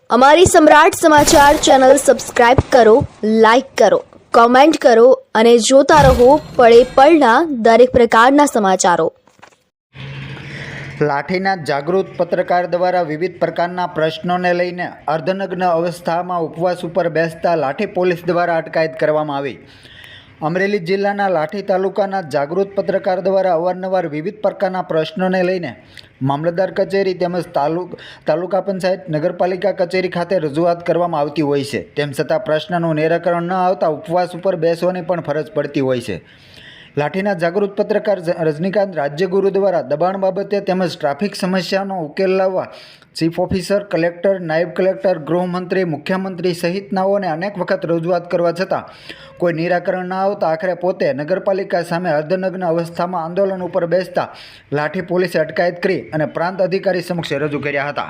અમારી સમ્રાટ સમાચાર ચેનલ સબસ્ક્રાઇબ કરો, લાઇક કરો, કોમેન્ટ કરો અને જોતા રહો પળે પળના દરેક પ્રકારના સમાચારો. લાઠીના જાગૃત પત્રકાર દ્વારા વિવિધ પ્રકારના પ્રશ્નોને લઈને અર્ધનગ્ન અવસ્થામાં ઉપવાસ ઉપર બેસતા લાઠી પોલીસ દ્વારા અટકાયત કરવામાં આવી. અમરેલી જિલ્લાના લાઠી તાલુકાના જાગૃત પત્રકાર દ્વારા અવારનવાર વિવિધ પ્રકારના પ્રશ્નોને લઈને મામલતદાર કચેરી તેમજ તાલુકા પંચાયત નગરપાલિકા કચેરી ખાતે રજૂઆત કરવામાં આવતી હોય છે. તેમ છતાં પ્રશ્નનું નિરાકરણ ન આવતા ઉપવાસ ઉપર બેસવાની પણ ફરજ પડતી હોય છે. લાઠીના જાગૃત પત્રકાર રજનીકાંત રાજ્યગુરુ દ્વારા દબાણ બાબતે તેમજ ટ્રાફિક સમસ્યાનો ઉકેલ લાવવા ચીફ ઓફિસર, કલેક્ટર, નાયબ કલેક્ટર, ગૃહમંત્રી, મુખ્યમંત્રી સહિતનાઓને અનેક વખત રજૂઆત કરવા છતાં કોઈ નિરાકરણ ન આવતા આખરે પોતે નગરપાલિકા સામે અર્ધનગ્ન અવસ્થામાં આંદોલન ઉપર બેસતા લાઠી પોલીસે અટકાયત કરી અને પ્રાંત અધિકારી સમક્ષ રજૂ કર્યા હતા.